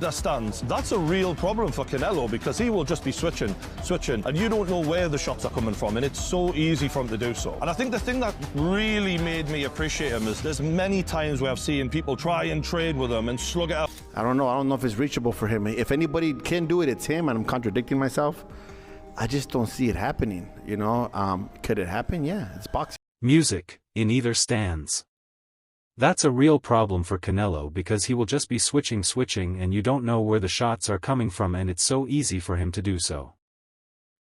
understands that's a real problem for Canelo, because he will just be switching, and you don't know where the shots are coming from, and it's so easy for him to do so. And I think the thing that really made me appreciate him is there's many times where I've seen people try and trade with him and slug it out. I don't know if it's reachable for him. If anybody can do it, it's him, and I'm contradicting myself. I just don't see it happening, you know. Could it happen? Yeah, it's boxing. Music, in either stands. That's a real problem for Canelo, because he will just be switching and you don't know where the shots are coming from, and it's so easy for him to do so.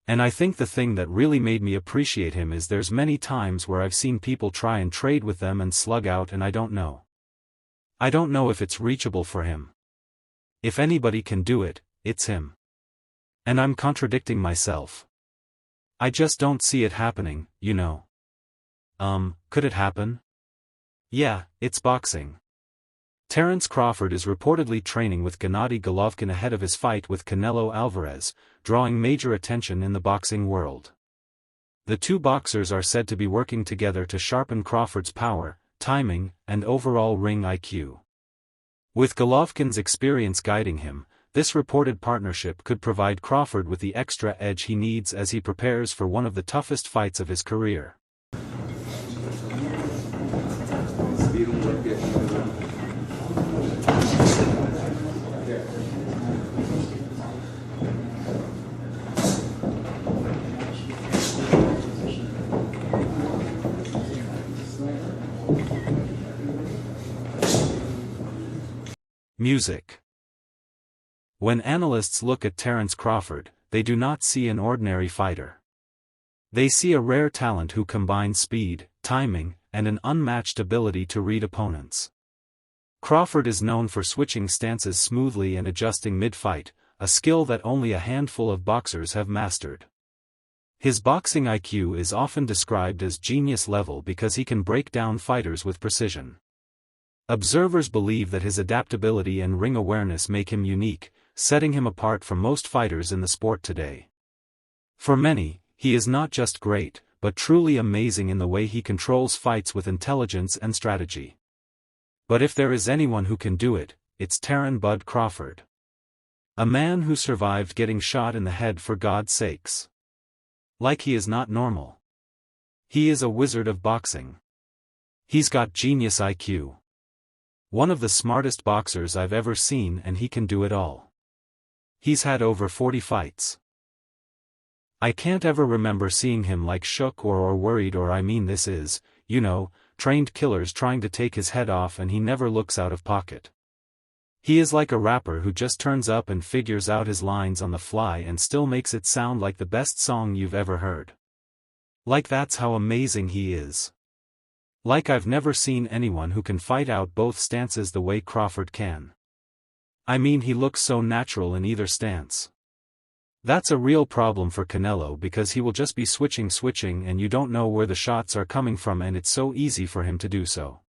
And I think the thing that really made me appreciate him is there's many times where I've seen people try and trade with them and slug out, and I don't know. I don't know if it's reachable for him. If anybody can do it, it's him. And I'm contradicting myself. I just don't see it happening, you know. Could it happen? Yeah, it's boxing. Terence Crawford is reportedly training with Gennady Golovkin ahead of his fight with Canelo Alvarez, drawing major attention in the boxing world. The two boxers are said to be working together to sharpen Crawford's power, timing, and overall ring IQ. With Golovkin's experience guiding him, this reported partnership could provide Crawford with the extra edge he needs as he prepares for one of the toughest fights of his career. Music. When analysts look at Terence Crawford, they do not see an ordinary fighter. They see a rare talent who combines speed, timing, and an unmatched ability to read opponents. Crawford is known for switching stances smoothly and adjusting mid-fight, a skill that only a handful of boxers have mastered. His boxing IQ is often described as genius level because he can break down fighters with precision. Observers believe that his adaptability and ring awareness make him unique, setting him apart from most fighters in the sport today. For many, he is not just great, but truly amazing in the way he controls fights with intelligence and strategy. But if there is anyone who can do it, it's Terence "Bud" Crawford. A man who survived getting shot in the head for God's sakes. Like he is not normal. He is a wizard of boxing. He's got genius IQ. One of the smartest boxers I've ever seen, and he can do it all. He's had over 40 fights. I can't ever remember seeing him like shook or worried, or I mean, this is, you know, trained killers trying to take his head off, and he never looks out of pocket. He is like a rapper who just turns up and figures out his lines on the fly and still makes it sound like the best song you've ever heard. Like, that's how amazing he is. Like, I've never seen anyone who can fight out both stances the way Crawford can. I mean, he looks so natural in either stance. That's a real problem for Canelo, because he will just be switching and you don't know where the shots are coming from, and it's so easy for him to do so.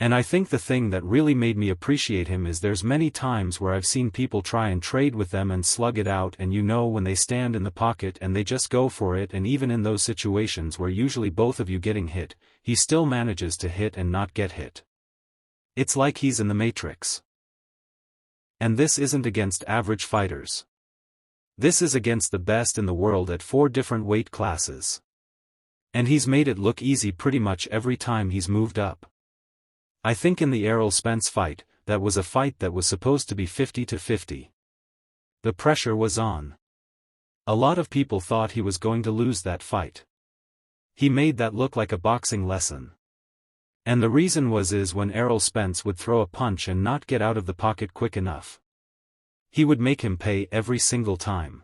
And I think the thing that really made me appreciate him is there's many times where I've seen people try and trade with them and slug it out, and you know when they stand in the pocket and they just go for it, and even in those situations where usually both of you getting hit, he still manages to hit and not get hit. It's like he's in the Matrix. And this isn't against average fighters. This is against the best in the world at 4 different weight classes. And he's made it look easy pretty much every time he's moved up. I think in the Errol Spence fight, that was a fight that was supposed to be 50-50. The pressure was on. A lot of people thought he was going to lose that fight. He made that look like a boxing lesson. And the reason is when Errol Spence would throw a punch and not get out of the pocket quick enough, he would make him pay every single time.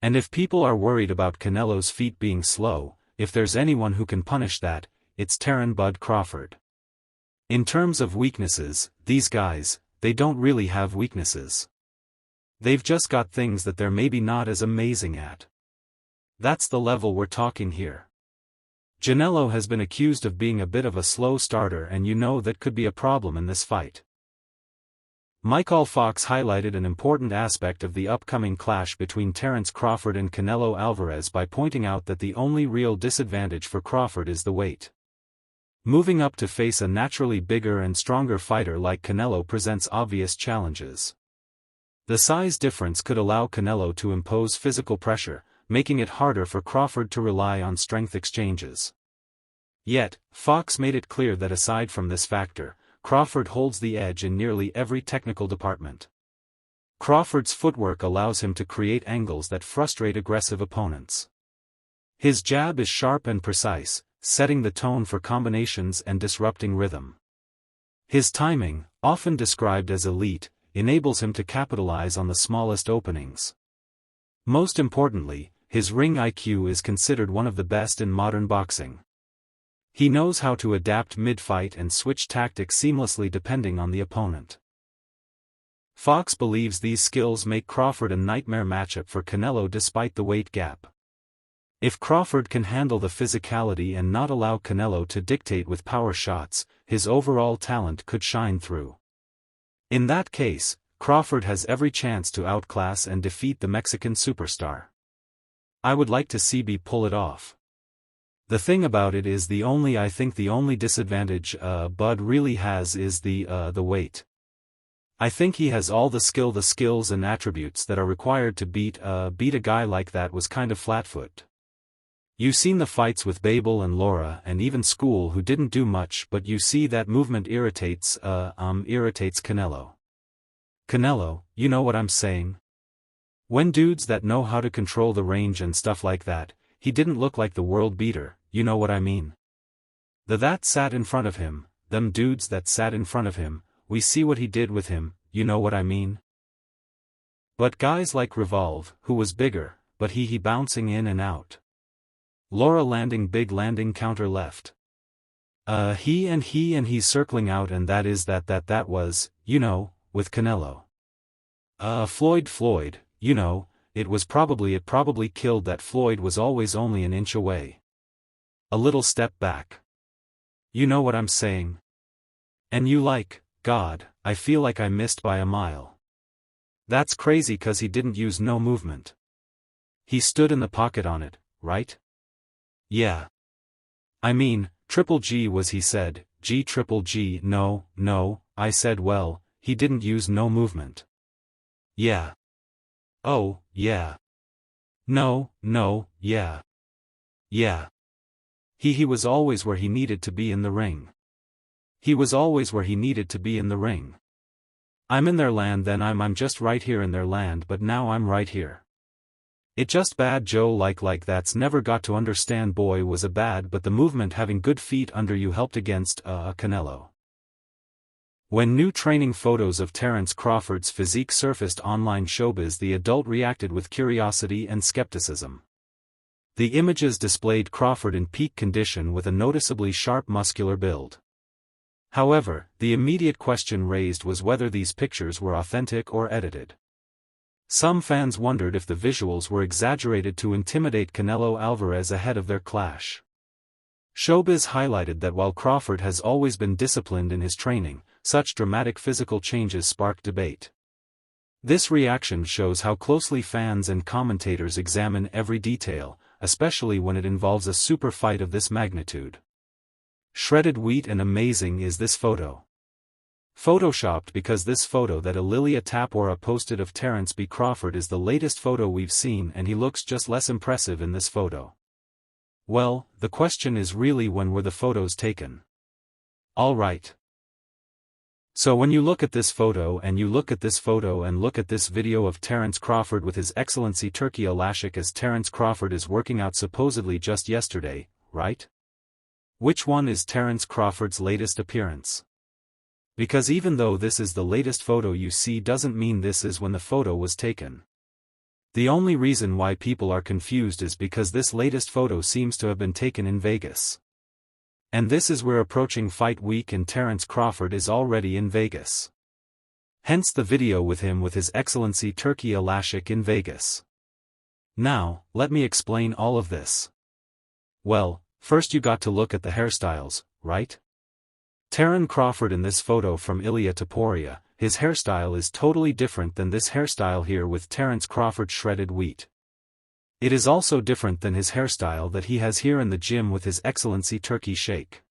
And if people are worried about Canelo's feet being slow, if there's anyone who can punish that, it's Terence "Bud" Crawford. In terms of weaknesses, these guys, they don't really have weaknesses. They've just got things that they're maybe not as amazing at. That's the level we're talking here. Canelo has been accused of being a bit of a slow starter, and you know that could be a problem in this fight. Michael Fox highlighted an important aspect of the upcoming clash between Terence Crawford and Canelo Alvarez by pointing out that the only real disadvantage for Crawford is the weight. Moving up to face a naturally bigger and stronger fighter like Canelo presents obvious challenges. The size difference could allow Canelo to impose physical pressure, making it harder for Crawford to rely on strength exchanges. Yet, Fox made it clear that aside from this factor, Crawford holds the edge in nearly every technical department. Crawford's footwork allows him to create angles that frustrate aggressive opponents. His jab is sharp and precise, setting the tone for combinations and disrupting rhythm. His timing, often described as elite, enables him to capitalize on the smallest openings. Most importantly, his ring IQ is considered one of the best in modern boxing. He knows how to adapt mid-fight and switch tactics seamlessly depending on the opponent. Fox believes these skills make Crawford a nightmare matchup for Canelo despite the weight gap. If Crawford can handle the physicality and not allow Canelo to dictate with power shots, his overall talent could shine through. In that case, Crawford has every chance to outclass and defeat the Mexican superstar. I would like to see B pull it off. The thing about it is I think the only disadvantage Bud really has is the weight. I think he has all the skills and attributes that are required to beat a guy like that was kind of flatfoot. You've seen the fights with Babel and Laura and even School who didn't do much, but you see that movement irritates Canelo. Canelo, you know what I'm saying? When dudes that know how to control the range and stuff like that, he didn't look like the world beater, you know what I mean? That sat in front of him, them dudes that sat in front of him, we see what he did with him, you know what I mean? But guys like Revolve, who was bigger, but he bouncing in and out. Laura landing big landing counter left. He's circling out, and that was, you know, with Canelo. Floyd, you know, it probably killed that. Floyd was always only an inch away. A little step back. You know what I'm saying? And God, I feel like I missed by a mile. That's crazy 'cause he didn't use no movement. He stood in the pocket on it, right? Yeah. I mean, Triple G was, he said, Triple G, no, I said well, he didn't use no movement. Yeah. Oh, yeah. No, yeah. Yeah. He was always where he needed to be in the ring. He was always where he needed to be in the ring. I'm in their land then I'm just right here in their land, but now I'm right here. It just bad Joe like that's never got to understand boy was a bad, but the movement having good feet under you helped against Canelo. When new training photos of Terence Crawford's physique surfaced online showbiz, the adult reacted with curiosity and skepticism. The images displayed Crawford in peak condition with a noticeably sharp muscular build. However, the immediate question raised was whether these pictures were authentic or edited. Some fans wondered if the visuals were exaggerated to intimidate Canelo Alvarez ahead of their clash. Showbiz highlighted that while Crawford has always been disciplined in his training, such dramatic physical changes sparked debate. This reaction shows how closely fans and commentators examine every detail, especially when it involves a super fight of this magnitude. Shredded wheat and amazing is this photo. Photoshopped because this photo that Lilia Tapora posted of Terence B. Crawford is the latest photo we've seen, and he looks just less impressive in this photo. Well, the question is really when were the photos taken? Alright. So when you look at this photo and you look at this photo and look at this video of Terence Crawford with His Excellency Turki Alashik as Terence Crawford is working out supposedly just yesterday, right? Which one is Terence Crawford's latest appearance? Because even though this is the latest photo you see doesn't mean this is when the photo was taken. The only reason why people are confused is because this latest photo seems to have been taken in Vegas. And this is where approaching fight week and Terence Crawford is already in Vegas. Hence the video with him with His Excellency Turki Alashik in Vegas. Now, let me explain all of this. Well, first you got to look at the hairstyles, right? Terence Crawford in this photo from Ilia Taporia, his hairstyle is totally different than this hairstyle here with Terence Crawford shredded wheat. It is also different than his hairstyle that he has here in the gym with His Excellency Turki Sheikh.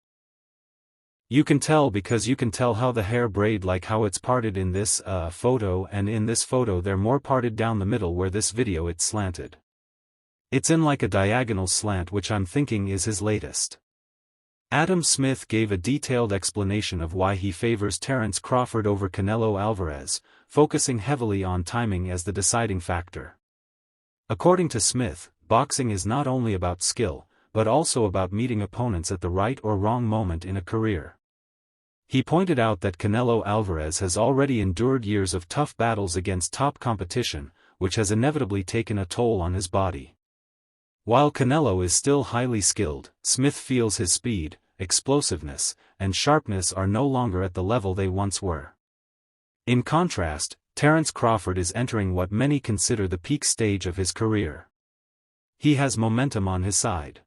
You can tell because you can tell how the hair braid, like how it's parted in this photo, and in this photo they're more parted down the middle, where this video it's slanted. It's in like a diagonal slant, which I'm thinking is his latest. Adam Smith gave a detailed explanation of why he favors Terence Crawford over Canelo Alvarez, focusing heavily on timing as the deciding factor. According to Smith, boxing is not only about skill, but also about meeting opponents at the right or wrong moment in a career. He pointed out that Canelo Alvarez has already endured years of tough battles against top competition, which has inevitably taken a toll on his body. While Canelo is still highly skilled, Smith feels his speed, explosiveness, and sharpness are no longer at the level they once were. In contrast, Terence Crawford is entering what many consider the peak stage of his career. He has momentum on his side.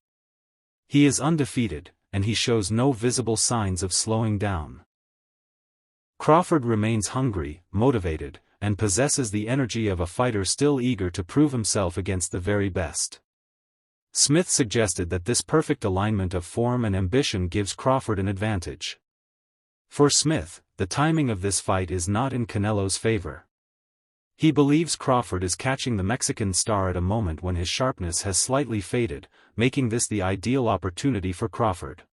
He is undefeated, and he shows no visible signs of slowing down. Crawford remains hungry, motivated, and possesses the energy of a fighter still eager to prove himself against the very best. Smith suggested that this perfect alignment of form and ambition gives Crawford an advantage. For Smith, the timing of this fight is not in Canelo's favor. He believes Crawford is catching the Mexican star at a moment when his sharpness has slightly faded, making this the ideal opportunity for Crawford.